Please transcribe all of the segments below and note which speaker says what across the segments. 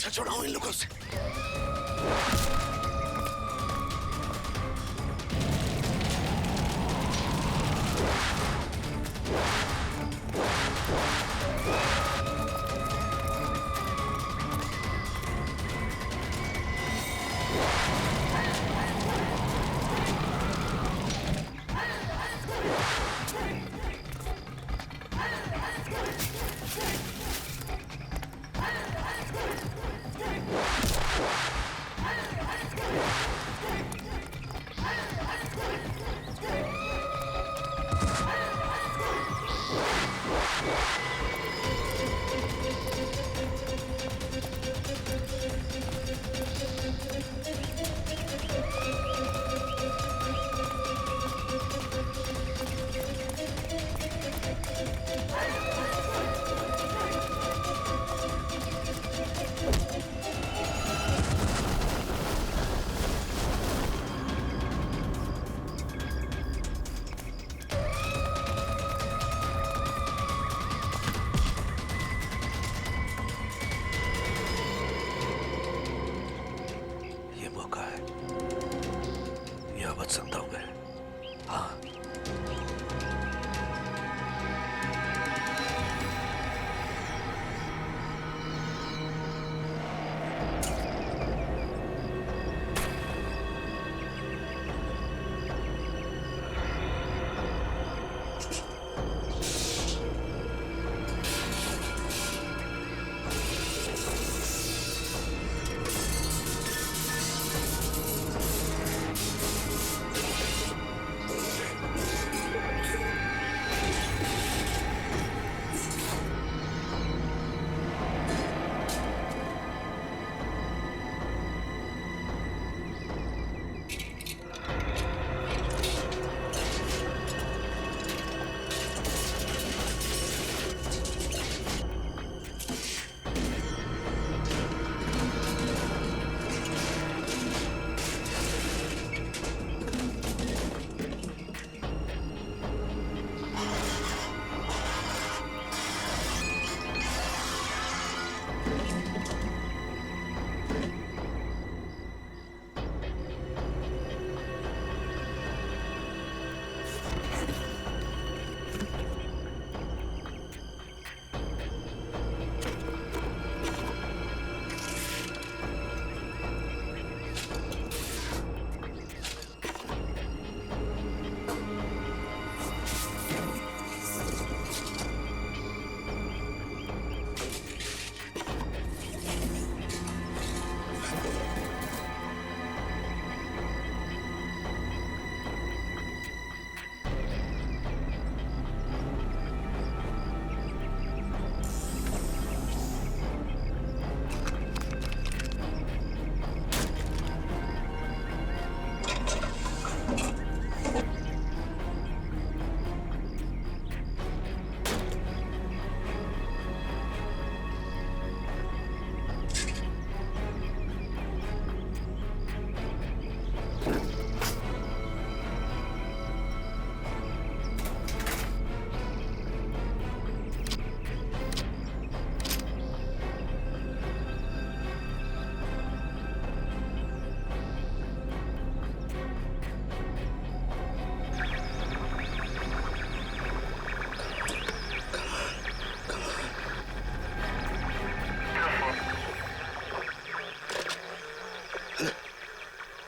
Speaker 1: पीछा छुड़ाऊं इन लोगों से। बच सकता हूं मैं। हाँ,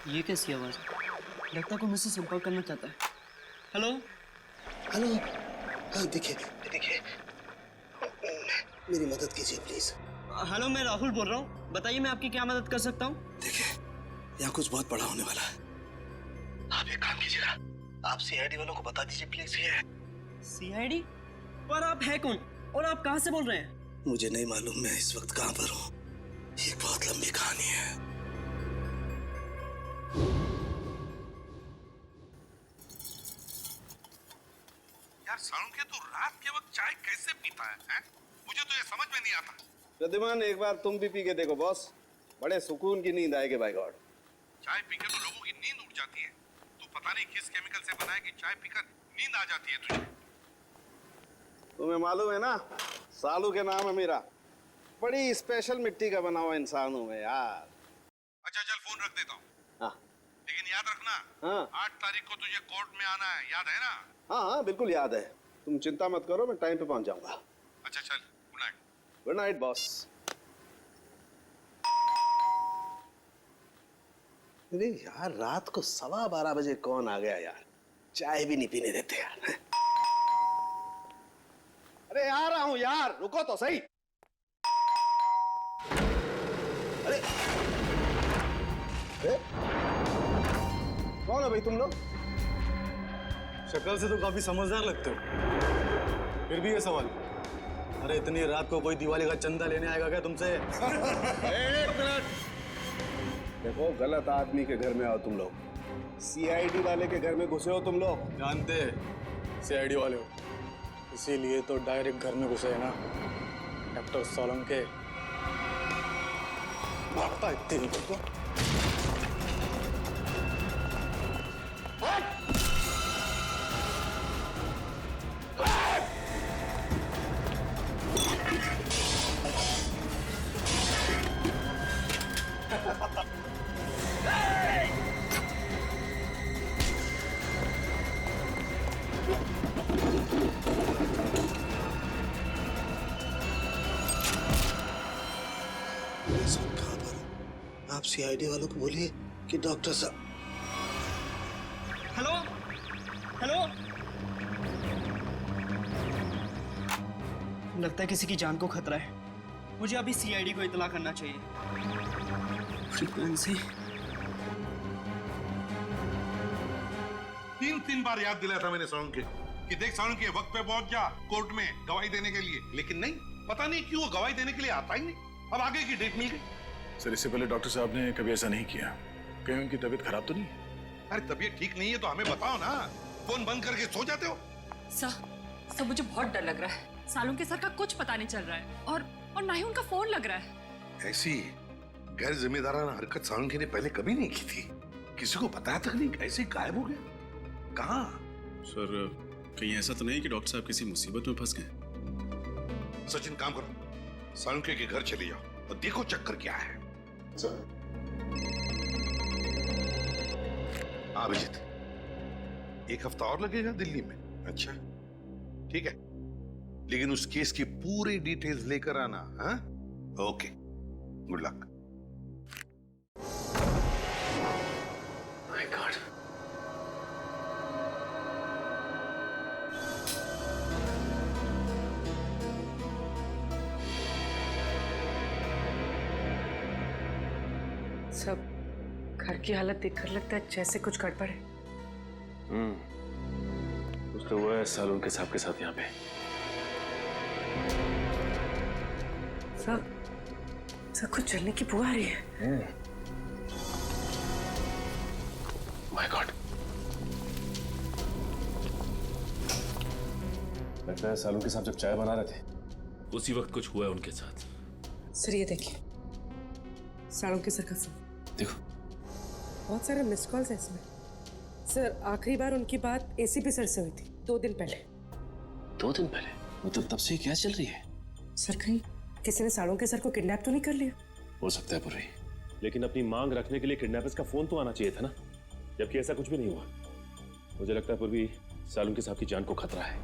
Speaker 2: ये कैसी आवाज है? लगता है कोई मुझसे संपर्क करना चाहता है। हेलो
Speaker 1: हेलो, हाँ देखिए देखिए, मेरी मदद कीजिए प्लीज।
Speaker 2: हेलो, मैं राहुल बोल रहा हूँ। बताइए मैं आपकी क्या मदद कर सकता हूँ?
Speaker 1: देखिए, यहाँ कुछ बहुत बड़ा होने वाला है। आप एक काम कीजिएगा, आप सीआईडी वालों को बता दीजिए प्लीज। ये
Speaker 2: सीआईडी? पर आप है कौन और आप कहाँ से बोल रहे हैं?
Speaker 1: मुझे नहीं मालूम मैं इस वक्त कहाँ पर हूँ। ये बहुत लंबी कहानी है।
Speaker 3: यार सालुंखे, तू रात के वक्त चाय कैसे पीता है? मुझे तो ये समझ में नहीं आता।
Speaker 4: प्रद्युमन, एक बार तुम भी पी के देखो बॉस, बड़े सुकून की नींद आएगी। बाय गॉड,
Speaker 3: चाय पी के तो लोगों की नींद उड़ जाती है। तू पता नहीं किस केमिकल से बना है कि चाय पीकर नींद आ जाती है तुझे।
Speaker 4: तुम्हें मालूम है ना, सालू के नाम है मेरा। बड़ी स्पेशल मिट्टी का बना हुआ इंसान हूं मैं यार।
Speaker 3: अच्छा चल फोन रख देता हूँ,
Speaker 4: हाँ
Speaker 3: लेकिन याद रखना
Speaker 4: हाँ
Speaker 3: 8 तारीख को तुझे कोर्ट में आना है, याद है ना?
Speaker 4: हाँ हाँ बिल्कुल याद है। तुम चिंता मत करो, मैं टाइम पे पहुंच जाऊंगा।
Speaker 3: अच्छा चल, good night.
Speaker 4: Good night boss. अरे यार, रात को 12:15 बजे कौन आ गया यार? चाय भी नहीं पीने देते यार। अरे आ रहा हूं यार, रुको तो सही। अरे अरे कौन है भाई तुम लोग?
Speaker 1: शक्ल से तो काफी समझदार लगते हो, फिर भी ये सवाल। अरे इतनी रात को कोई दिवाली का चंदा लेने आएगा क्या तुमसे?
Speaker 4: एक मिनट, देखो गलत आदमी के घर में आओ तुम लोग। सीआईडी वाले के घर में घुसे हो तुम लोग।
Speaker 1: जानते सीआईडी वाले हो, इसीलिए तो डायरेक्ट घर में घुसे है ना। डॉक्टर सोलंके भागता इतनी नहीं तो। आप सीआईडी वालों को बोलिए कि डॉक्टर साहब।
Speaker 2: हेलो हेलो, लगता है किसी की जान को खतरा है। मुझे अभी सीआईडी को इत्तला करना चाहिए। फ्रीक्वेंसी
Speaker 3: 3 बार याद दिलाया था मैंने सालुंके कि देख सालुंके वक्त पे पहुंच जा कोर्ट में गवाही देने के लिए, लेकिन नहीं, पता नहीं क्यों वो गवाही देने के लिए आता ही नहीं। अब आगे की डेट मिल गई।
Speaker 5: सर इससे पहले डॉक्टर साहब ने कभी ऐसा नहीं किया। कहीं उनकी तबीयत खराब तो नहीं है?
Speaker 3: अरे तबीयत ठीक नहीं है तो हमें बताओ ना, फोन बंद करके सो जाते हो।
Speaker 6: सर मुझे बहुत डर लग रहा है। सालुंके सर का कुछ पता नहीं चल रहा है और ना ही उनका फोन लग रहा है।
Speaker 3: ऐसी गैर जिम्मेदाराना हरकत सालुंके ने पहले कभी नहीं की थी। किसी को बताया तक नहीं, ऐसे गायब हो गया। कहाँ?
Speaker 7: सर कहीं ऐसा तो नहीं कि डॉक्टर साहब किसी मुसीबत में फंस गए?
Speaker 3: सचिन काम करो, सालुंके के घर चले जाओ और देखो चक्कर क्या है। अभिजीत, 1 हफ्ता और लगेगा दिल्ली में? अच्छा ठीक है, लेकिन उस केस की पूरी डिटेल्स लेकर आना। हाँ okay, good luck.
Speaker 5: My God,
Speaker 6: सब घर की हालत देखकर लगता है जैसे कुछ गड़बड़ है।
Speaker 5: कुछ तो हुआ है सालुंके साहब के साथ यहाँ पे।
Speaker 6: सब कुछ जलने की बू आ रही है।
Speaker 5: माय गॉड, लगता है सालुंके साहब जब चाय बना रहे थे
Speaker 8: उसी वक्त कुछ हुआ है उनके साथ।
Speaker 9: सर ये देखिए, सालुंके सर का फोन।
Speaker 5: देखो,
Speaker 9: बहुत सारे मिस कॉल्स है इसमें। सर आखिरी बार उनकी बात एसीपी सर से हुई थी 2 दिन पहले।
Speaker 5: 2 दिन पहले? मतलब तब से क्या चल रही है?
Speaker 9: सर कहीं किसी ने सालुंके सर को किडनैप तो नहीं कर लिया?
Speaker 5: हो सकता है पूरी।
Speaker 8: लेकिन अपनी मांग रखने के लिए किडनैपर्स का फोन तो आना चाहिए था ना, जबकि ऐसा कुछ भी नहीं हुआ। मुझे लगता है पूर्वी सालुंके साहब की जान को खतरा है।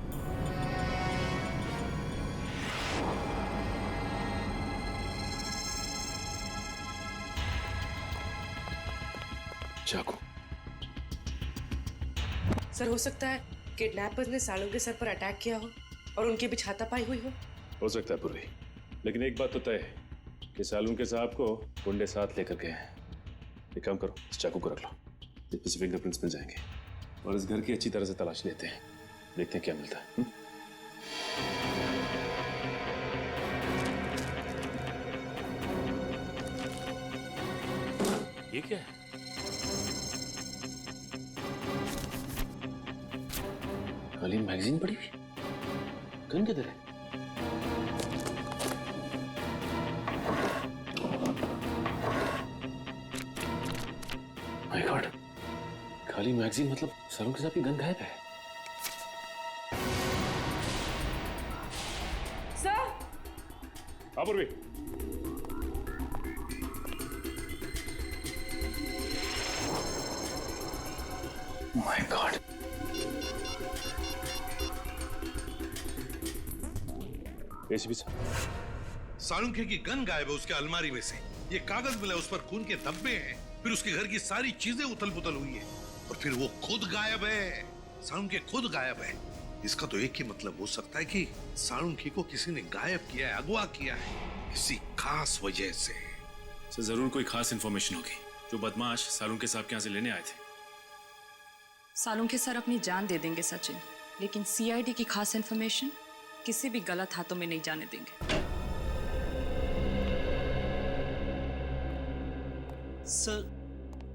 Speaker 8: चाकू।
Speaker 9: सर हो सकता है किडनैपर्स ने सालुंके सर पर अटैक किया हो और उनकी भी छातापाई हुई हो
Speaker 8: सकता है पूर्वी, लेकिन एक बात तो तय है कि सालुंके साहब को गुंडे साथ लेकर गए हैं। एक काम करो, इस चाकू को रख लो, इस पे से फिंगरप्रिंट्स मिल जाएंगे और इस घर की अच्छी तरह से तलाश लेते हैं, देखते हैं क्या मिलता है। ये क्या है?
Speaker 5: खाली मैगजीन पड़ी हुई, गन किधर है? माय गॉड, खाली मैगजीन मतलब सालुंके साहब की गन गायब है।
Speaker 9: सर
Speaker 8: हाँ पूर्वी,
Speaker 5: माय गॉड। एसीपी साहब,
Speaker 3: सालुंखे की गन गायब है उसके अलमारी में से। ये कागज मिला, उस पर खून के धब्बे हैं। फिर उसके घर की सारी चीजें उथल पुथल हुई है और फिर वो खुद गायब है। सालुंखे खुद गायब है। इसका तो एक ही मतलब हो सकता है कि सालुंखे को किसी ने गायब किया है, अगवा किया है किसी खास वजह से।
Speaker 7: सर जरूर कोई खास इंफॉर्मेशन होगी जो बदमाश सालुंखे साहब के यहाँ से लेने आए थे।
Speaker 6: सालुंखे सर अपनी जान दे देंगे सचिन, लेकिन सीआईडी की खास इन्फॉर्मेशन किसी भी गलत हाथों में नहीं जाने देंगे।
Speaker 2: सर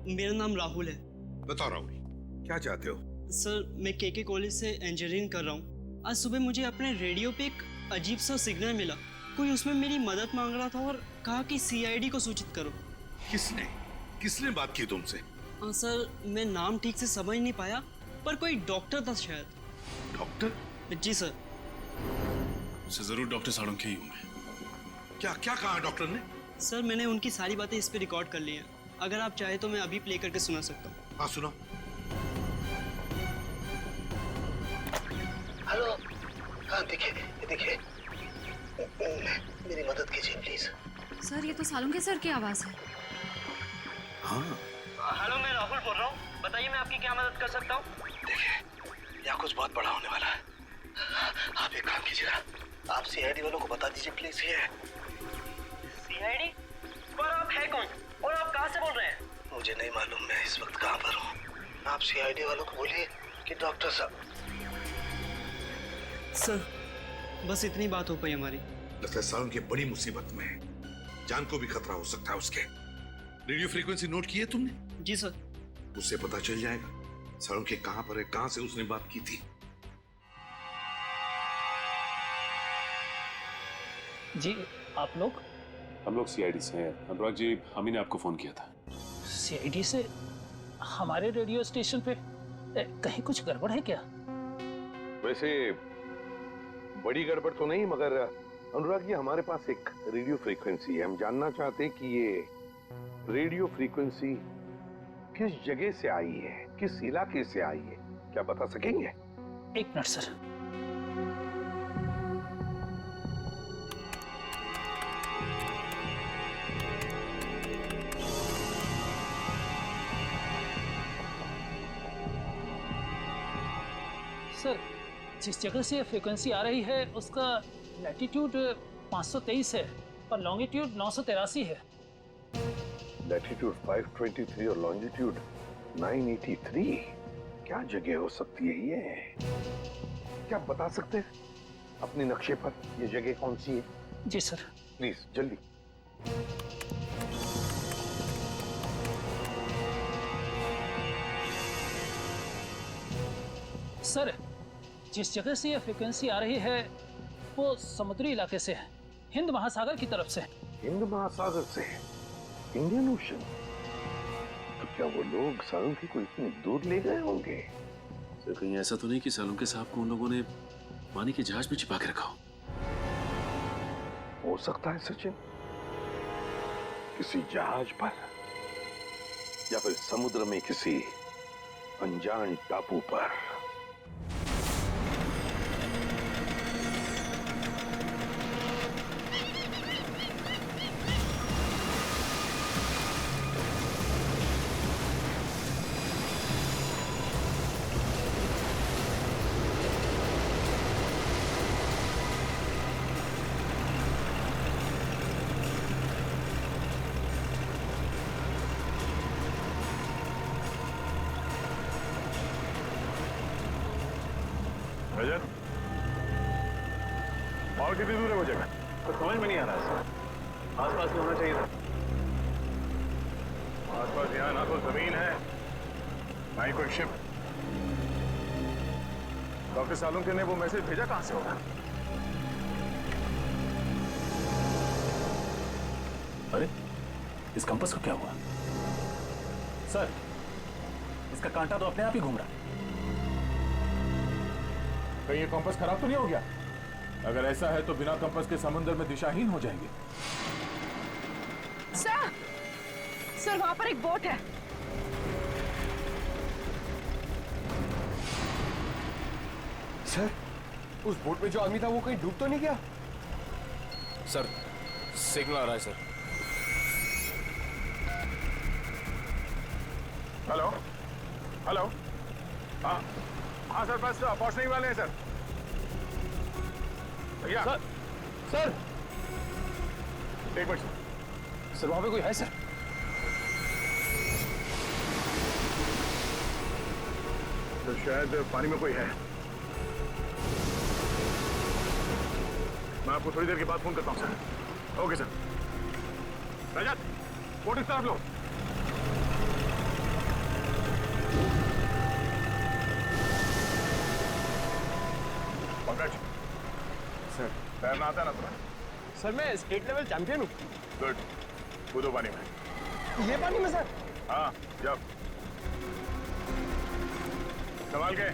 Speaker 2: मेरा नाम राहुल है।
Speaker 3: बताओ राहुल, क्या चाहते हो?
Speaker 2: सर मैं केके कॉलेज से इंजीनियरिंग कर रहा हूँ। आज सुबह मुझे अपने रेडियो पे एक अजीब सा सिग्नल मिला। कोई उसमें मेरी मदद मांग रहा था और कहा कि सीआईडी को सूचित करो।
Speaker 3: किसने किसने बात की तुमसे?
Speaker 2: सर मैं नाम ठीक से समझ नहीं पाया, पर कोई डॉक्टर था शायद।
Speaker 3: डॉक्टर?
Speaker 2: जी सर।
Speaker 7: सर जरूर डॉक्टर सालुंखे ही होंगे।
Speaker 3: क्या क्या कहा डॉक्टर ने?
Speaker 2: सर मैंने उनकी सारी बातें इस पे रिकॉर्ड कर ली हैं। अगर आप चाहे तो मैं अभी प्ले करके सुना सकता हूँ।
Speaker 3: हाँ सुनो।
Speaker 10: हेलो, हाँ देखिए मेरी मदद कीजिए प्लीज।
Speaker 6: सर ये तो सालुंखे सर की आवाज है।
Speaker 3: हाँ
Speaker 2: हेलो मैं राहुल बोल रहा हूँ, बताइए मैं आपकी क्या मदद कर सकता हूँ?
Speaker 10: देखिए यहाँ कुछ बहुत बड़ा होने वाला है। आप एक काम कीजिएगा, आप सीआईडी वालों को बता दीजिए प्लीज। ये
Speaker 2: सीआईडी? पर आप है कौन और आप कहाँ से बोल रहे हैं?
Speaker 10: मुझे नहीं मालूम मैं इस वक्त कहाँ पर हूँ। आप सीआईडी वालों को बोलिए कि डॉक्टर साहब।
Speaker 2: सर बस इतनी बात हो पाई हमारी।
Speaker 3: लगता है सालुंखे बड़ी मुसीबत में है, जान को भी खतरा हो सकता है उसके। रेडियो फ्रीक्वेंसी नोट की है तुमने?
Speaker 2: जी सर।
Speaker 3: उससे पता चल जाएगा सालुंखे कहाँ पर है, कहाँ से उसने बात की थी।
Speaker 11: जी आप लोग?
Speaker 8: हम लोग सीआईडी से हैं। अनुराग जी, हम ही ने आपको फोन किया था।
Speaker 11: सीआईडी से? हमारे रेडियो स्टेशन पे कहीं कुछ गड़बड़ है क्या?
Speaker 3: वैसे बड़ी गड़बड़ तो नहीं, मगर अनुराग जी हमारे पास एक रेडियो फ्रीक्वेंसी है। हम जानना चाहते हैं कि ये रेडियो फ्रीक्वेंसी किस जगह से आई है, किस इलाके से आई है, क्या बता सकेंगे?
Speaker 11: एक मिनट सर। सर जिस जगह से फ्रीक्वेंसी आ रही है उसका लैटिट्यूड 523 है और लॉन्गिट्यूड 983 है।
Speaker 3: लैटिट्यूड 523 और लॉन्जिट्यूड 983। क्या जगह हो सकती है ये? क्या आप बता सकते हैं अपने नक्शे पर ये जगह कौन सी है?
Speaker 11: जी सर।
Speaker 3: प्लीज जल्दी।
Speaker 11: सर जिस जगह से ये फ्रीक्वेंसी आ रही है वो समुद्री इलाके से है, हिंद महासागर की तरफ से।
Speaker 3: हिंद महासागर से? Indian ocean? तो क्या वो लोग सालुंखे को इतनी दूर ले गए होंगे?
Speaker 8: सर कहीं ऐसा तो नहीं कि सालुंखे साहब को उन लोगों ने पानी के जहाज में छिपा के रखा
Speaker 3: हो सकता है सचिन, किसी जहाज पर या फिर समुद्र में किसी अनजान टापू पर।
Speaker 8: रजत, और कितनी दूर है वो जगह? तो समझ में नहीं आ रहा है। आसपास में होना चाहिए था। आसपास यहाँ ना तो जमीन है ना ही कोई शिप। डॉक्टर सालुंखे ने वो मैसेज भेजा कहां से होगा?
Speaker 5: अरे इस कंपास को क्या हुआ? सर इसका कांटा तो अपने आप ही घूम रहा है।
Speaker 8: कहीं ये कंपास खराब तो नहीं हो गया? अगर ऐसा है तो बिना कंपास के समुद्र में दिशाहीन हो जाएंगे।
Speaker 9: सर वहां पर एक बोट है।
Speaker 12: सर, उस बोट में जो आदमी था वो कहीं डूब तो नहीं गया? सर, सिग्नल आ रहा है सर।
Speaker 13: हेलो हेलो, हाँ हाँ सर, बस पहुंचने ही वाले हैं सर। भैया
Speaker 12: सर, सर
Speaker 13: एक मिनट
Speaker 12: सर, वहां पे कोई है सर?
Speaker 13: तो शायद पानी में कोई है। मैं आपको थोड़ी देर के बाद फोन करता हूं sir. Okay sir. Rajat, boat इस तरफ लो। पंकज
Speaker 12: सर,
Speaker 13: तैरना आता है ना तुम्हें?
Speaker 12: सर मैं स्टेट लेवल चैंपियन हूँ।
Speaker 13: गुड, कूदो पानी में।
Speaker 12: ये पानी में सर?
Speaker 13: हाँ, जब संभाल के।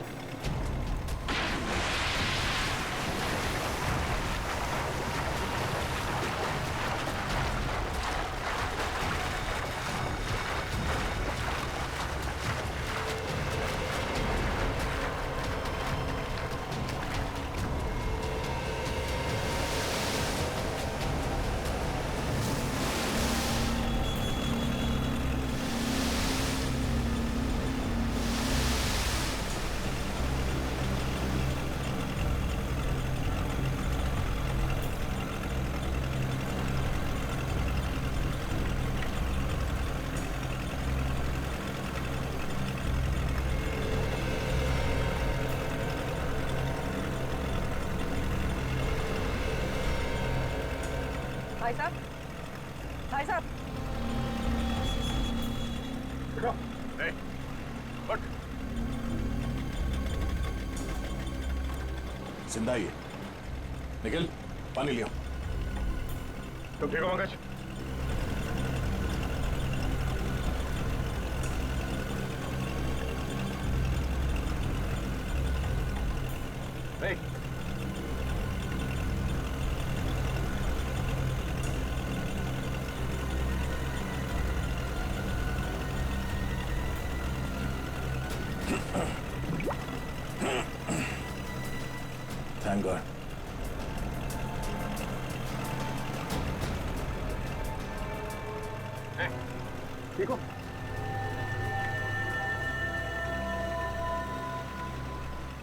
Speaker 9: भाई साहब, भाई साहब,
Speaker 13: नहीं, बट
Speaker 7: जिंदा ही है। निखिल, पानी लिया।
Speaker 13: तुम ठीक हो पंकज? नहीं,
Speaker 7: थैंक गॉड।
Speaker 13: ठीक हो?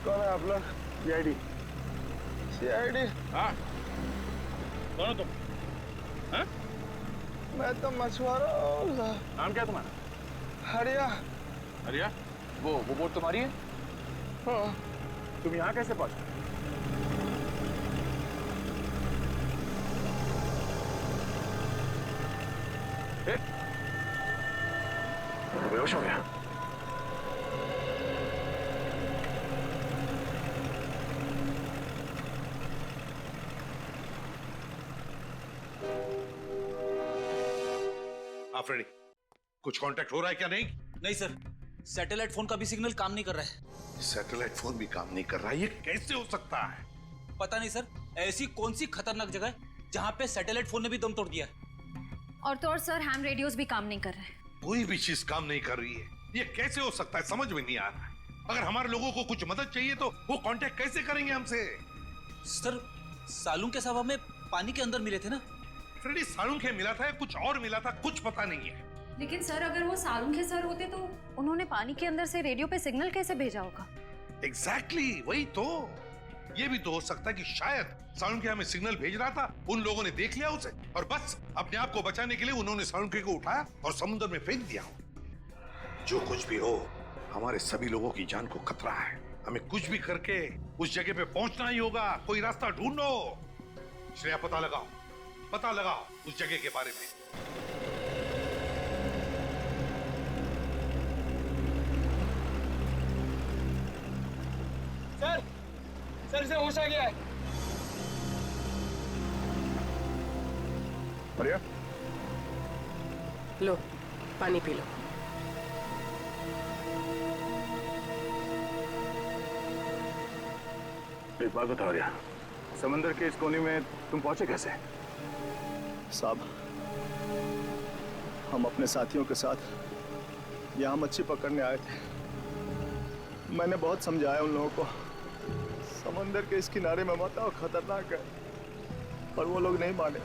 Speaker 13: कौन है आप लोग? सीआईडी। सीआईडी? हाँ, कौन हो तुम? हाँ? मैं तो मछुआरा हूँ। नाम क्या तुम्हारा? हरिया। हरिया? वो बोट तुम्हारी है? हाँ। तुम यहाँ कैसे पहुंचे? बेहोश हो गया।
Speaker 3: हाँ फ्रेडी, कुछ कांटेक्ट हो रहा है क्या? नहीं
Speaker 10: नहीं सर, सैटेलाइट फोन का भी सिग्नल काम नहीं कर रहा है।
Speaker 3: सैटेलाइट फोन भी काम नहीं कर रहा है, ये कैसे हो सकता है?
Speaker 10: पता नहीं सर, ऐसी कौन सी खतरनाक जगह है जहाँ पे सैटेलाइट फोन ने भी दम तोड़ दिया है।
Speaker 14: और तो और सर, हैम रेडियोस भी काम नहीं कर रहे हैं।
Speaker 3: कोई भी चीज काम नहीं कर रही है, ये कैसे हो सकता है? समझ में नहीं आ रहा है। अगर हमारे लोगों को कुछ मदद चाहिए तो वो कांटेक्ट कैसे करेंगे हमसे?
Speaker 10: सर, सालून के साहब हमें पानी के अंदर मिले थे ना।
Speaker 3: फ्रेडी, सालून के मिला था या कुछ और मिला था, कुछ पता नहीं है।
Speaker 14: लेकिन सर, अगर वो सालून के सर होते तो उन्होंने पानी के अंदर से रेडियो पे सिग्नल कैसे भेजा होगा?
Speaker 3: एग्जैक्टली, वही तो। ये भी तो हो सकता है कि शायद सालुंके हमें सिग्नल भेज रहा था, उन लोगों ने देख लिया उसे और बस अपने आप को बचाने के लिए उन्होंने सालुंके को उठाया और समुद्र में फेंक दिया। जो कुछ भी हो, हमारे सभी लोगों की जान को खतरा है। हमें कुछ भी करके उस जगह पे पहुंचना ही होगा। कोई रास्ता ढूंढो। श्रेया, पता लगाओ उस जगह के बारे में।
Speaker 12: सर से होश आ गया है।
Speaker 13: बढ़िया,
Speaker 9: लो पानी पी लो।
Speaker 13: एक बात बताओ रिया, समंदर के इस कोने में तुम पहुंचे कैसे?
Speaker 15: साहब, हम अपने साथियों के साथ यहाँ मच्छी पकड़ने आए थे। मैंने बहुत समझाया उन लोगों को, समंदर के इस किनारे में मत आओ, खतरनाक है। पर वो लोग नहीं माने,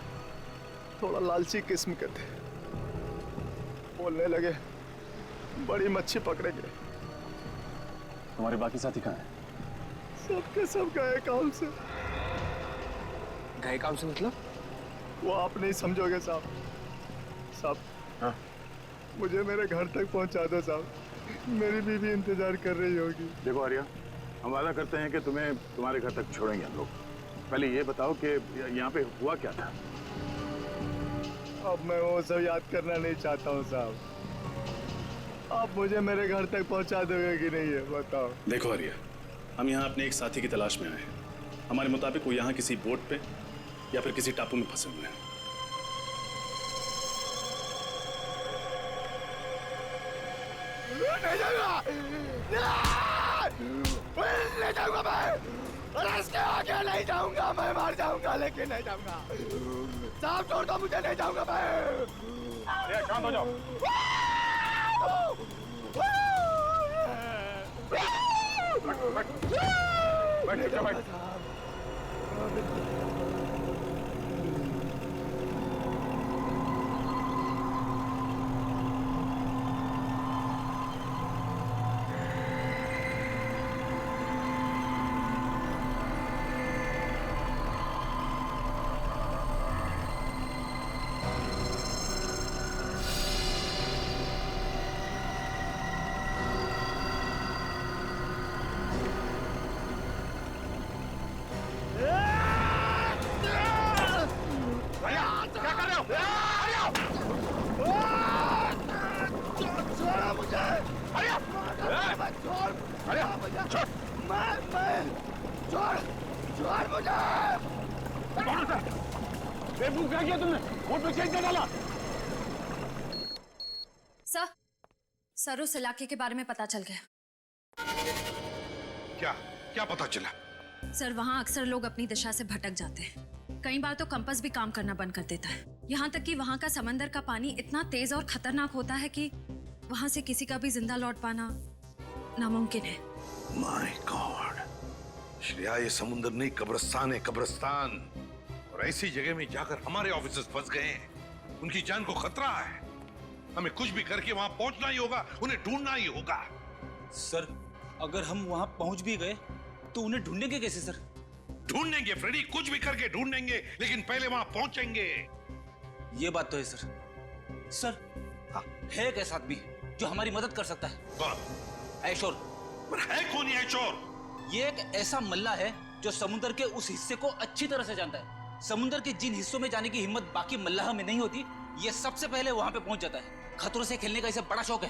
Speaker 15: थोड़ा लालची किस्म के थे। बोलने लगे बड़ी मच्छी पकड़ेंगे।
Speaker 5: तुम्हारे बाकी साथी कहाँ हैं?
Speaker 15: सबके सब गए काम से।
Speaker 12: गए काम से मतलब?
Speaker 15: वो आप नहीं समझोगे साहब। साहब,
Speaker 12: हाँ?
Speaker 15: मुझे मेरे घर तक पहुंचा दो साहब, मेरी बीवी इंतजार कर रही होगी।
Speaker 16: देखो आर्या, हम वादा करते हैं कि तुम्हें तुम्हारे घर तक छोड़ेंगे हम लोग। पहले ये बताओ कि यहाँ पे हुआ क्या था?
Speaker 15: अब मैं वो सब याद करना नहीं चाहता हूँ साहब। आप मुझे मेरे घर तक पहुंचा दोगे कि नहीं है बताओ।
Speaker 7: देखो आर्या, हम यहाँ अपने एक साथी की तलाश में आए हैं। हमारे मुताबिक वो यहाँ किसी बोट पे या फिर किसी टापू में फंसे हुए हैं।
Speaker 13: नहीं जाऊंगा, नहीं जाऊंगा मैं। अरे इसके आगे नहीं जाऊंगा, मैं मार जाऊंगा लेकिन नहीं जाऊंगा। साहब छोड़ दो मुझे, नहीं जाऊंगा मैं।
Speaker 16: शांत हो जाओ। बैठ।
Speaker 14: सर, उस इलाके के बारे में पता चल गया।
Speaker 3: क्या क्या पता चला?
Speaker 14: सर, वहाँ अक्सर लोग अपनी दिशा से भटक जाते हैं। कई बार तो कंपास भी काम करना बंद कर देता है। यहाँ तक कि वहाँ का समंदर का पानी इतना तेज और खतरनाक होता है कि वहाँ से किसी का भी जिंदा लौट पाना नामुमकिन है।
Speaker 3: माय गॉड, श्रेया, ये समुंदर नहीं कब्रिस्तान है, कब्रिस्तान। और ऐसी जगह में जाकर हमारे ऑफिसर्स फंस गए हैं। उनकी जान को खतरा है। हमें कुछ भी करके वहां पहुंचना ही होगा, उन्हें ढूंढना ही होगा।
Speaker 17: सर, अगर हम वहां पहुंच भी गए तो उन्हें ढूंढेंगे कैसे सर?
Speaker 3: ढूंढेंगे फ्रेडी, कुछ भी करके ढूंढेंगे, लेकिन पहले वहां पहुंचेंगे।
Speaker 17: ये बात तो है सर। सर, हाँ, है एक ऐसा आदमी जो हमारी मदद कर सकता है।
Speaker 3: कौन?
Speaker 17: ऐशोर।
Speaker 3: पर है कौन ये ऐशोर?
Speaker 17: ये एक ऐसा मल्ला है जो समुद्र के उस हिस्से को अच्छी तरह से जानता है। समुद्र के जिन हिस्सों में जाने की हिम्मत बाकी मल्लाह में नहीं होती, ये सबसे पहले वहां पे पहुंच जाता है। खतरों से खेलने का इसे बड़ा शौक है।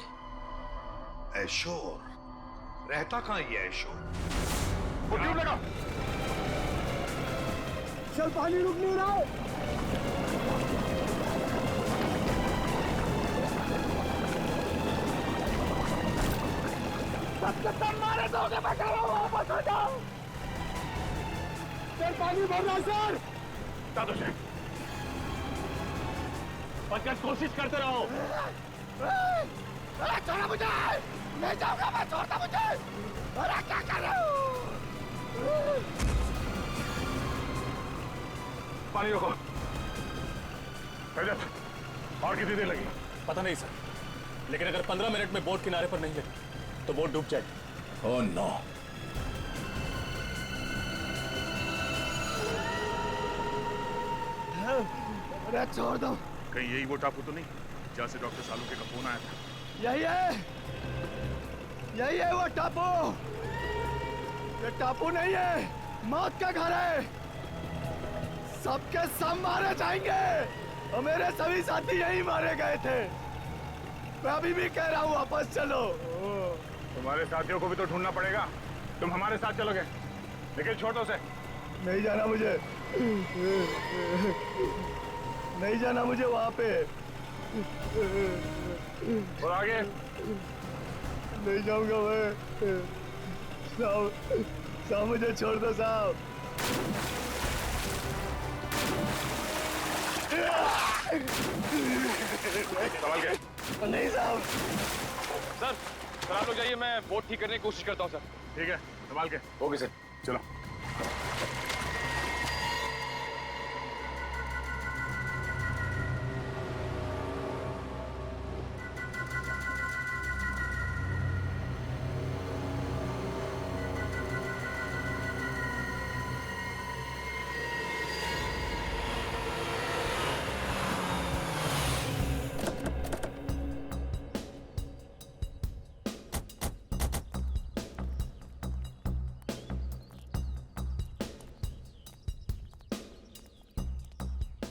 Speaker 3: ऐशोर रहता कहाँ ये ऐशोर?
Speaker 13: लगा। चल, पानी रुक नहीं रहा। मारे दोगे, मैं कह रहा हूँ वापस आ जाओ। सर, पानी भर रहा सर।
Speaker 16: बचकर कोशिश करते रहो।
Speaker 13: अरे छोड़ो मुझे, नहीं जाऊंगा मैं, छोड़ दो मुझे। अरे क्या कर रहे हो?
Speaker 16: पानी रोको। और कितनी देर लगी?
Speaker 5: पता नहीं सर, लेकिन अगर 15 मिनट में बोट किनारे पर नहीं लगी तो बोट डूब जाएगी।
Speaker 16: Oh no.
Speaker 13: अरे छोड़ दो।
Speaker 16: कहीं यही वो टापू तो नहीं जहाँ से डॉक्टर सालुंखे का फोन आया था?
Speaker 13: यही है वो टापू। ये टापू नहीं है, मौत का घर है। सबके सब मारे जाएंगे और मेरे सभी साथी यही मारे गए थे। मैं अभी भी कह रहा हूँ वापस चलो।
Speaker 16: तुम्हारे साथियों को भी तो ढूंढना पड़ेगा। तुम हमारे साथ चलोगे, लेकिन छोटों से
Speaker 15: नहीं जाना मुझे, नहीं जाना मुझे वहां पे।
Speaker 16: और आगे
Speaker 15: नहीं जाऊंगा मैं। साहब मुझे छोड़ दो साहब।
Speaker 16: संभाल के।
Speaker 15: नहीं साहब।
Speaker 12: सर, आप लोग जाइए, मैं बोट ठीक करने की कोशिश करता हूँ सर।
Speaker 16: ठीक है, संभाल के।
Speaker 12: ओके सर,
Speaker 16: चलो।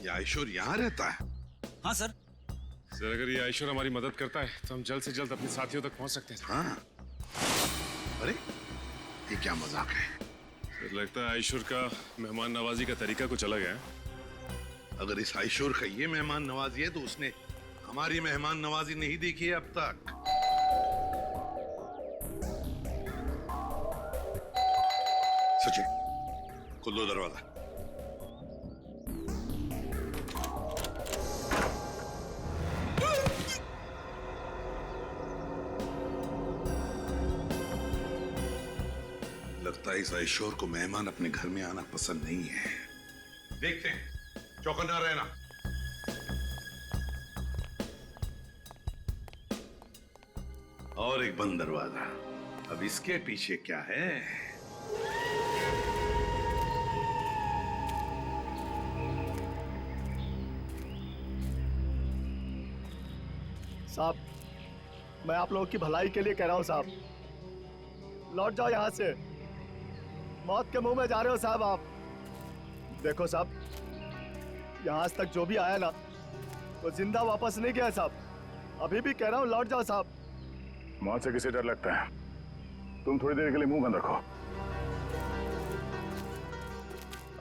Speaker 3: ये आयशोर यहाँ रहता है?
Speaker 17: हाँ सर।
Speaker 8: सर अगर ये आयशोर हमारी मदद करता है तो हम जल्द से जल्द अपने साथियों तक पहुंच सकते हैं।
Speaker 3: हाँ। अरे ये क्या मजाक है?
Speaker 8: सर लगता है आयशोर का मेहमान नवाजी का तरीका कुछ अलग है।
Speaker 3: अगर इस आयशोर का ये मेहमान नवाजी है तो उसने हमारी मेहमान नवाजी नहीं देखी है अब तक। सचिन खोल दो दरवाजा। लगता है इस आयशोर को मेहमान अपने घर में आना पसंद नहीं है। देखते हैं, चौकन्ना रहना। और एक बंद दरवाजा। अब इसके पीछे क्या है?
Speaker 15: साहब, मैं आप लोगों की भलाई के लिए कह रहा हूं साहब, लौट जाओ यहां से। मौत के मुंह में जा रहे हो साहब आप। देखो साहब, यहां आज तक जो भी आया ना वो जिंदा वापस नहीं गया साहब। अभी भी कह रहा हूं लौट जाओ साहब।
Speaker 16: मौत से किसे डर लगता है? तुम थोड़ी देर के लिए मुंह बंद रखो।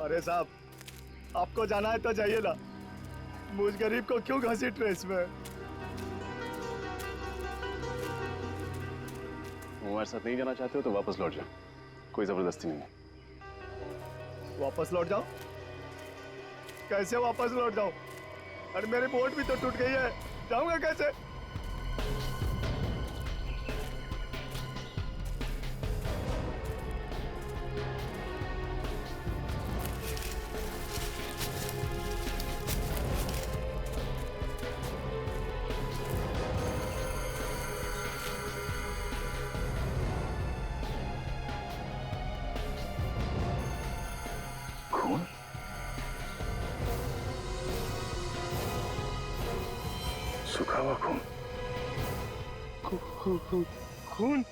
Speaker 15: अरे साहब, आपको जाना है तो जाइए ना, मुझ गरीब को क्यों घसीट रहे इसमें?
Speaker 7: हमारे साथ नहीं जाना चाहते हो तो वापस लौट जाओ, कोई जबरदस्ती नहीं है।
Speaker 15: वापस लौट जाओ? कैसे वापस लौट जाऊं? अरे मेरी बोट भी तो टूट गई है, जाऊंगा कैसे?
Speaker 16: खून? सूखा हुआ खून?
Speaker 15: खून?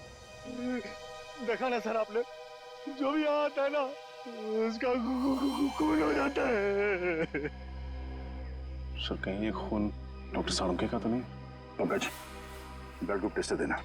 Speaker 15: देखा ना सर आपने, जो भी यहाँ आता है ना उसका खून हो जाता है।
Speaker 16: सर कहीं ये खून डॉक्टर सालुंके का तो नहीं? पंकज, ब्लड ग्रुप टेस्ट देना।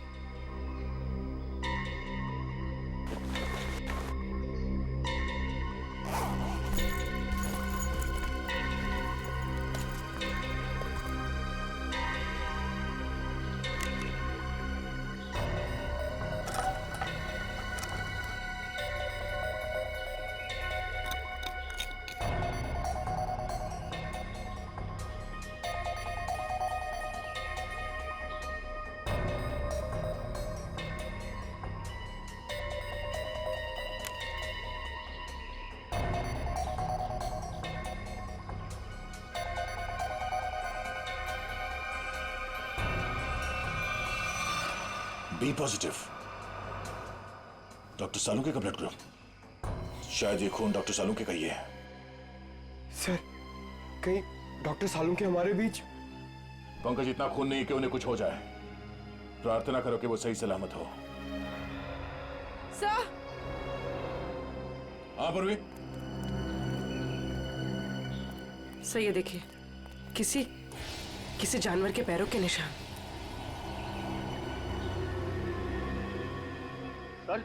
Speaker 18: बी पॉजिटिव, डॉक्टर सालुंके का ब्लड ग्रुप। शायद ये खून डॉक्टर सालुंके का ही है।
Speaker 12: सर, कहीं डॉक्टर सालुंके हमारे बीच?
Speaker 18: पंकज, इतना खून नहीं कि उन्हें कुछ हो जाए। प्रार्थना करो कि वो सही सलामत हो।
Speaker 9: सर!
Speaker 18: हाँ पूर्वी।
Speaker 9: सर ये देखिए, किसी जानवर के पैरों के निशान।
Speaker 15: सर,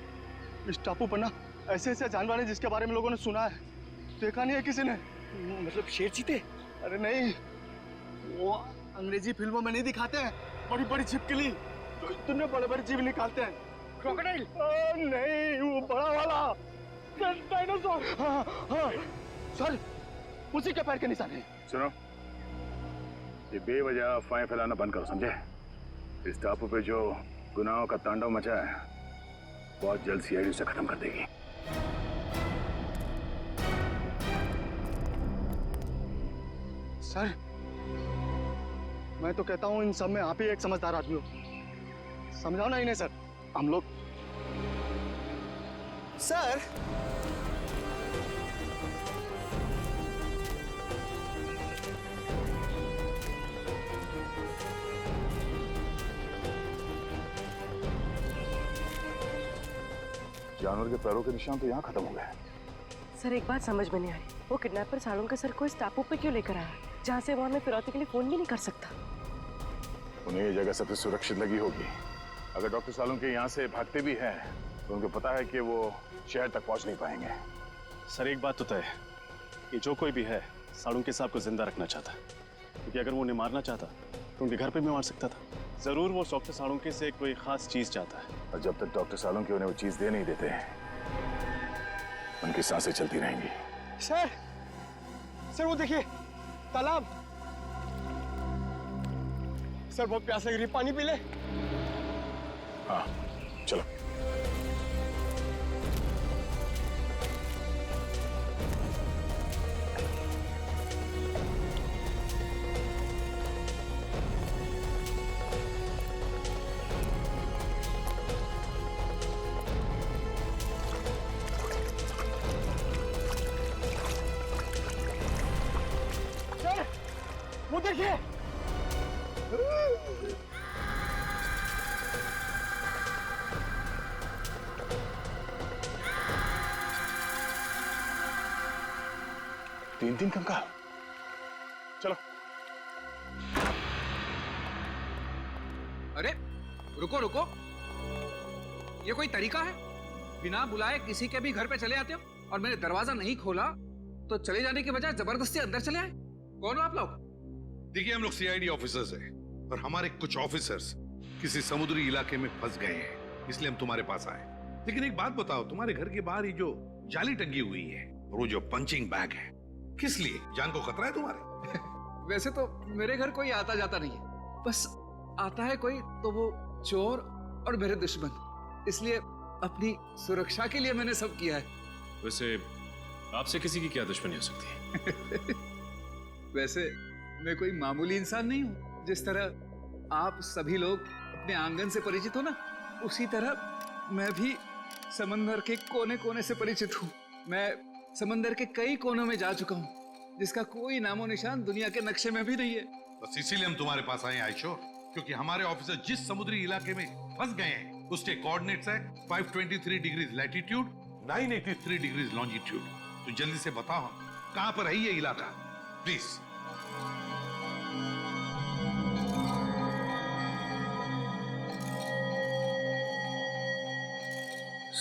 Speaker 15: इस टापू पर ना ऐसे ऐसे जानवर हैं जिसके बारे में लोगों ने सुना है, देखा नहीं है किसी ने। मतलब शेर चीते? अरे नहीं, वो अंग्रेजी फिल्मों में नहीं दिखाते हैं, बड़ी बड़ी छिपकली तो इतने बड़े बड़े जीव निकालते हैं। क्रोकोडाइल? नहीं, वो बड़ा वाला डायनासोर। हाँ हाँ सर, उसी के पैर के निशान हैं।
Speaker 16: सुनो, ये बेवजह अफवाहें फैलाना बंद करो, समझे? इस टापू पे जो गुनाहों का तांडव मचा है बहुत जल्द सीआईडी उसे खत्म कर देगी।
Speaker 15: सर, मैं तो कहता हूँ इन सब में आप ही एक समझदार आदमी हो। समझाओ ना इन्हें सर। हम लोग
Speaker 10: सर,
Speaker 16: जानवर के पैरों के निशान तो यहाँ खत्म हो गए।
Speaker 9: सर एक बात समझ में नहीं आ रही, वो किडनैपर सालों के सर को इस टापू पे क्यों लेकर आया, जहाँ से वो हमें फिरौती के लिए फोन भी नहीं कर सकता।
Speaker 16: उन्हें ये जगह सबसे सुरक्षित लगी होगी। अगर डॉक्टर सालों के यहाँ से भागते भी हैं तो उनको पता है कि वो शहर तक पहुँच नहीं पाएंगे।
Speaker 7: सर एक बात तो तय है कि जो कोई भी है सालुंके साहब को जिंदा रखना चाहता है, क्योंकि अगर वो उन्हें मारना चाहता तो उनके घर पे भी मार सकता था। जरूर वो डॉक्टर सालुंके से कोई खास चीज चाहता है,
Speaker 16: और जब तक डॉक्टर सालुंके उन्हें वो चीज दे नहीं देते उनकी सांसें चलती रहेंगी।
Speaker 12: सर सर वो देखिए तालाब। सर बहुत प्यास लग रही है, पानी पी ले।
Speaker 16: हाँ चलो।
Speaker 12: सर वो देखिए।
Speaker 16: तीन कंकाल। चलो।
Speaker 19: अरे रुको रुको, ये कोई तरीका है? बिना बुलाए किसी के भी घर पे चले आते हो और मैंने दरवाजा नहीं खोला तो चले जाने के बजाय जबरदस्ती अंदर चले आए। कौन हो आप लोग?
Speaker 3: देखिए, हम लोग सीआईडी ऑफिसर्स हैं और हमारे कुछ ऑफिसर्स किसी समुद्री इलाके में फंस गए हैं, इसलिए हम तुम्हारे पास आए। लेकिन एक बात बताओ, तुम्हारे घर के बाहर ये जो जाली टंगी हुई है और वो जो पंचिंग बैग है, किस लिए? जान को खतरा है तुम्हारे?
Speaker 19: वैसे तो मेरे घर कोई आता जाता नहीं है, बस आता है कोई तो वो चोर और मेरे दुश्मन, इसलिए अपनी सुरक्षा के लिए मैंने सब किया है।
Speaker 8: वैसे आपसे किसी की क्या दुश्मनी हो सकती है?
Speaker 19: वैसे मैं कोई मामूली इंसान नहीं हूँ। जिस तरह आप सभी लोग अपने आंगन से परिचित हो ना, उसी तरह मैं भी समंदर के कोने कोने से परिचित हूँ। मैं समंदर के कई कोनों में जा चुका हूँ जिसका कोई नामो निशान दुनिया के नक्शे में भी नहीं है।
Speaker 3: बस इसीलिए हम तुम्हारे पास आए आयशो, क्योंकि हमारे ऑफिसर जिस समुद्री इलाके में फंस गए हैं उसके कोऑर्डिनेट्स है 523 डिग्रीज लैटिट्यूड, 983 डिग्रीज लॉन्जिट्यूड। तो जल्दी से बताओ कहां पर है ये इलाका, प्लीज।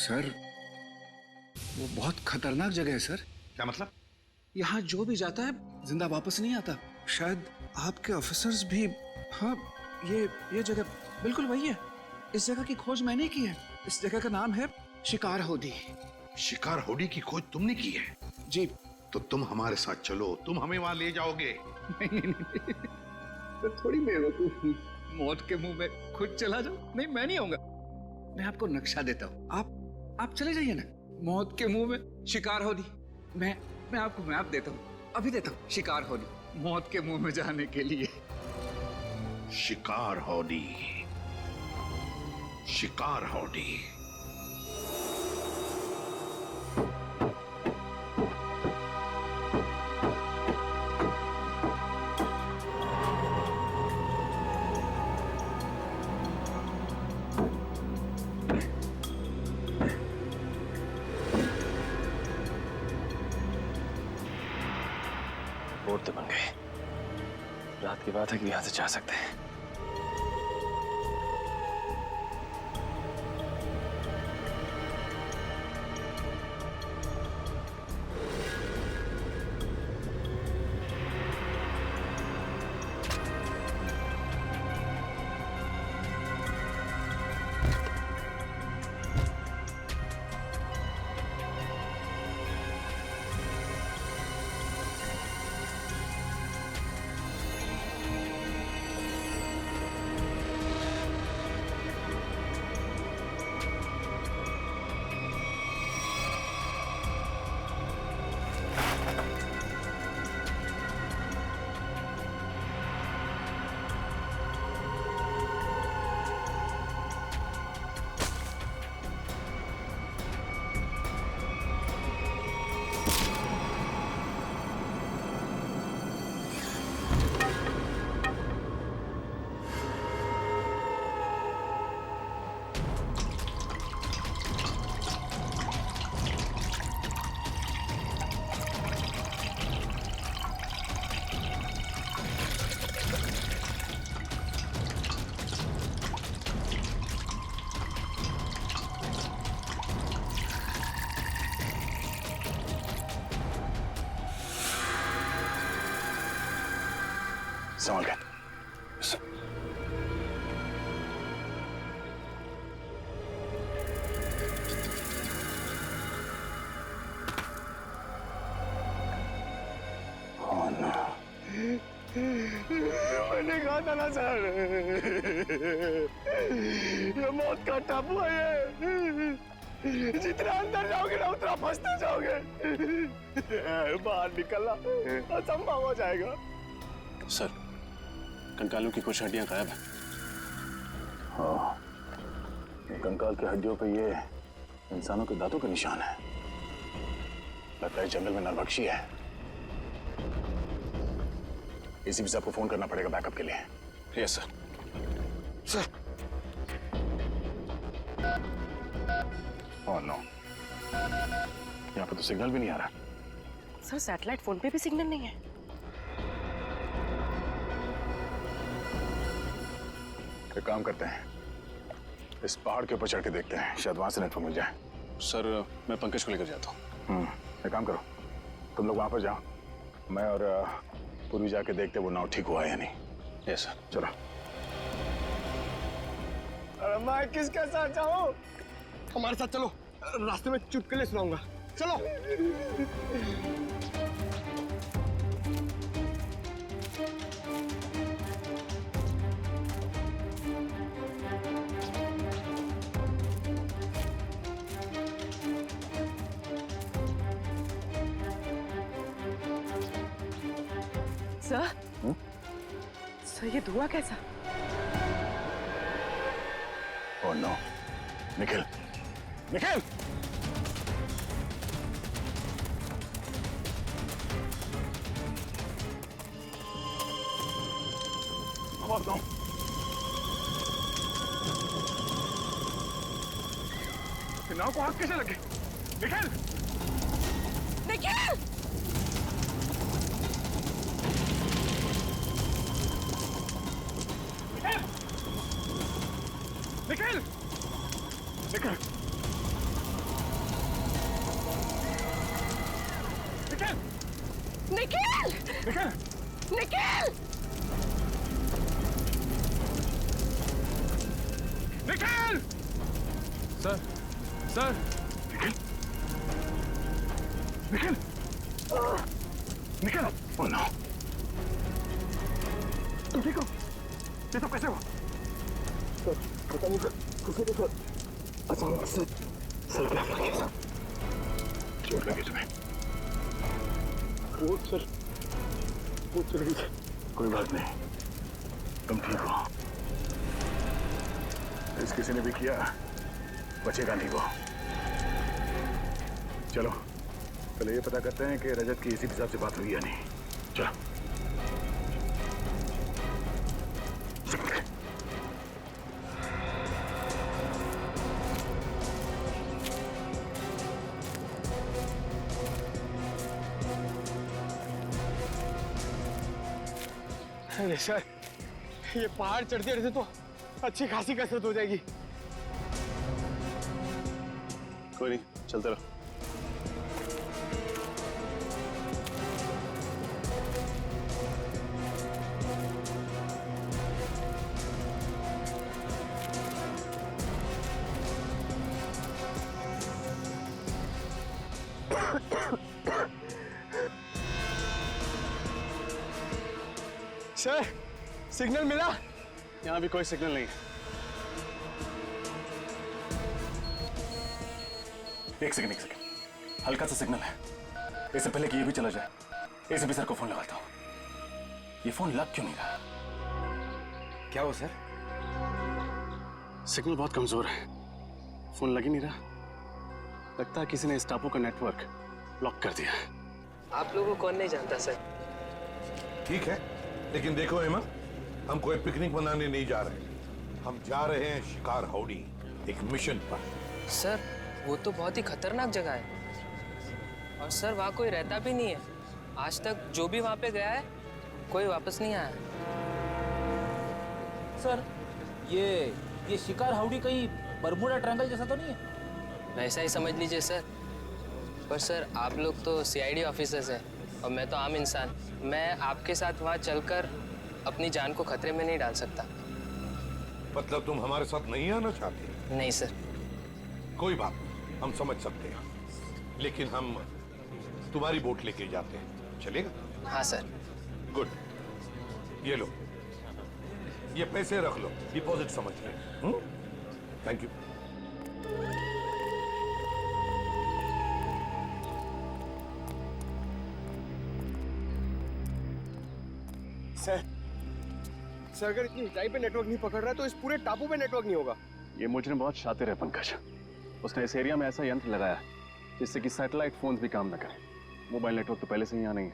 Speaker 19: सर वो बहुत खतरनाक जगह है सर।
Speaker 3: क्या मतलब?
Speaker 19: यहाँ जो भी जाता है जिंदा वापस नहीं आता। शायद आपके ऑफिसर्स भी। हाँ, ये जगह बिल्कुल वही है। इस जगह की खोज मैंने की है। इस जगह का नाम है शिकार होडी।
Speaker 3: शिकार होडी की खोज तुमने की है?
Speaker 19: जी।
Speaker 3: तो तुम हमारे साथ चलो, तुम हमें वहां ले जाओगे।
Speaker 19: नहीं, तो थोड़ी बेवकूफ हूँ, मौत के मुंह में खुद चला जाओ। नहीं, मैं नहीं आऊंगा। मैं आपको नक्शा देता हूँ, आप चले जाइए ना। मौत के मुंह में शिकार होडी। मैं आपको मैप देता हूँ, अभी देता हूँ। शिकार होडी, मौत के मुंह में जाने के लिए।
Speaker 3: शिकार होडी, शिकार होडी।
Speaker 8: बोर्ड तो बन गए। रात की बात है कि यहां से जा सकते हैं।
Speaker 18: संभाल के।
Speaker 15: मैंने कहा था ना सर, ये मौत का टापू है ये। जितना अंदर जाओगे ना उतना फंसते जाओगे। बाहर निकलना असंभव हो जाएगा।
Speaker 7: सर, कंकालों की कुछ हड्डियां गायब हैं।
Speaker 18: हाँ, कंकाल की हड्डियों पे ये इंसानों के दांतों के निशान है। लगता है जंगल में नरभक्षी है। एसीपी साहब को फोन करना पड़ेगा बैकअप के लिए।
Speaker 7: Yes sir.
Speaker 18: Sir. Oh no, यहाँ पे तो सिग्नल भी नहीं आ रहा।
Speaker 9: सर सैटेलाइट फोन पे भी सिग्नल नहीं है।
Speaker 18: एक काम करते हैं, इस पहाड़ के ऊपर चढ़ के देखते हैं, शायद वहां से नेटवर्क मिल जाए।
Speaker 7: सर मैं पंकज को लेकर जाता हूँ।
Speaker 18: एक काम करो, तुम लोग वहां पर जाओ, मैं और पूर्वी जाके देखते वो नाव ठीक हुआ है या नहीं।
Speaker 7: Yes sir.
Speaker 18: चलो।
Speaker 15: मैं किसके साथ जाऊं? हमारे साथ चलो, रास्ते में चुटकुले सुनाऊंगा। चलो।
Speaker 9: सर ये धुआं कैसा?
Speaker 18: Oh no, Nikhil, Nikhil! बहुत नो।
Speaker 15: नाव को आग कैसे लगे? Nikhil!
Speaker 9: Nikhil!
Speaker 15: Nikhil! Nikhil! Nikhil!
Speaker 9: Nikhil!
Speaker 15: Nikhil!
Speaker 9: Nikhil!
Speaker 15: Nikhil!
Speaker 12: Sir, sir!
Speaker 18: Nikhil! Nikhil! Nikhil! Oh no!
Speaker 15: तुम ठीक हो? ये सब कैसे हुआ? पता नहीं सर, किसी को अचानक से सर क्या लग गया?
Speaker 18: चोट लगी तुम्हें?
Speaker 15: वो सर, वो चल गई।
Speaker 18: कोई बात नहीं, तुम ठीक हो। इस किसी ने भी किया, बचेगा नहीं वो। चलो, पहले ये पता करते हैं कि रजत की एसीपी साहब से बात हुई या नहीं। चलो।
Speaker 15: अरे सर, ये पहाड़ चढ़ते चढ़ते तो अच्छी खासी कसरत हो जाएगी।
Speaker 7: कोई नहीं, चलते रहो।
Speaker 15: सर, सिग्नल मिला?
Speaker 7: यहाँ भी कोई सिग्नल नहीं है।
Speaker 5: एक सेकंड, हल्का सा सिग्नल है। इससे पहले कि ये भी चला जाए, एसीपी सर को फोन लगाता हूँ। ये फोन लग क्यों नहीं रहा?
Speaker 12: क्या हो सर?
Speaker 7: सिग्नल बहुत कमजोर है, फोन लग ही नहीं रहा। लगता है किसी ने इस टापू का नेटवर्क ब्लॉक कर दिया।
Speaker 20: आप लोगों को कौन नहीं जानता सर।
Speaker 3: ठीक है, लेकिन देखो हेमा, हम कोई पिकनिक मनाने नहीं जा रहे। हम जा रहे हैं शिकार हाउडी, एक मिशन पर।
Speaker 20: सर, वो तो बहुत ही खतरनाक जगह है और सर वहाँ कोई रहता भी नहीं है। आज तक जो भी वहाँ पे गया है कोई वापस नहीं आया।
Speaker 17: सर, ये शिकार हाउडी कहीं बरमूडा ट्रायंगल जैसा तो नहीं है?
Speaker 20: वैसा ही समझ लीजिए सर। पर सर, आप लोग तो सीआईडी ऑफिसर्स हैं और मैं तो आम इंसान। मैं आपके साथ वहाँ चलकर अपनी जान को खतरे में नहीं डाल सकता।
Speaker 3: मतलब तुम हमारे साथ नहीं आना चाहते?
Speaker 20: नहीं सर।
Speaker 3: कोई बात नहीं, हम समझ सकते हैं, लेकिन हम तुम्हारी बोट लेके जाते हैं, चलेगा?
Speaker 20: हाँ सर।
Speaker 3: गुड, ये लो, ये पैसे रख लो, डिपॉजिट समझ ले। Thank you.
Speaker 12: सर अगर इतनी ऊंचाई पे नेटवर्क नहीं पकड़ रहा है तो इस पूरे टापू पे नेटवर्क नहीं होगा।
Speaker 7: ये मुजरिम बहुत शातिर है पंकज। उसने इस एरिया में ऐसा यंत्र लगाया जिससे कि सैटेलाइट फोन्स भी काम न करें। मोबाइल नेटवर्क तो पहले से ही यहाँ नहीं है।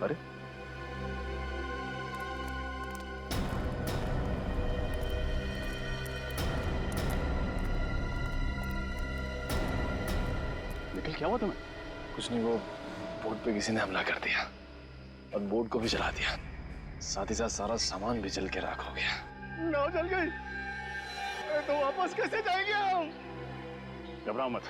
Speaker 7: अरे निखिल, क्या हुआ तुम्हें?
Speaker 10: कुछ नहीं, वो बोट पे किसी ने हमला कर दिया और बोट को भी जला दिया, साथ ही साथ सारा सामान भी जल के राख हो गया।
Speaker 12: नाव जल गई तो वापस कैसे जाएंगे हम?
Speaker 7: घबराओ मत,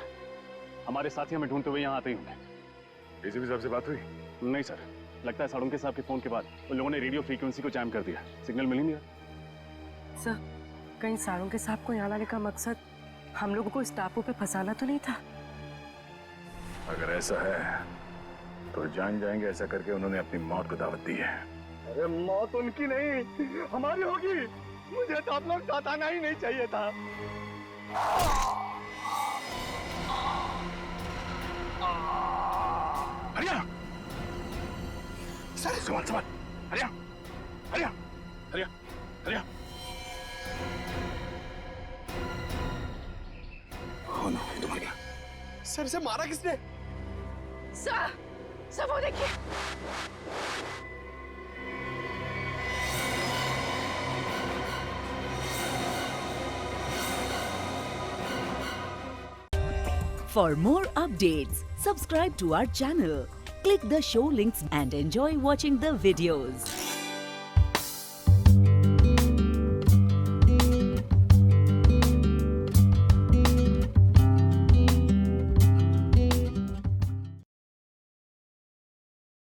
Speaker 7: हमारे साथी हमें ढूंढते हुए यहाँ आते ही होंगे।
Speaker 16: एसीपी साहब से बात हुई?
Speaker 7: नहीं सर, लगता है साळुंके साहब के फोन के बाद उन लोगों ने रेडियो फ्रीक्वेंसी को जैम कर दिया, सिग्नल मिल ही नहीं रहा।
Speaker 9: सर, कहीं साळुंके साहब को यहाँ लाने का मकसद हम लोगों को इस टापू पे फंसाना तो नहीं था?
Speaker 16: अगर ऐसा है तो जान जाएंगे ऐसा करके उन्होंने अपनी मौत को दावत दी है।
Speaker 12: अरे मौत उनकी नहीं हमारी होगी। मुझे तो आप लोग साथ आना ही नहीं चाहिए था।
Speaker 16: हरिया, सर संभाल संभाल, हरिया हरिया हरिया हरिया।
Speaker 4: हो ना, तो मर गया।
Speaker 12: सर से मारा किसने?
Speaker 9: सर वो देखिए।
Speaker 21: For more updates, subscribe to our channel, click the show links and enjoy watching the videos.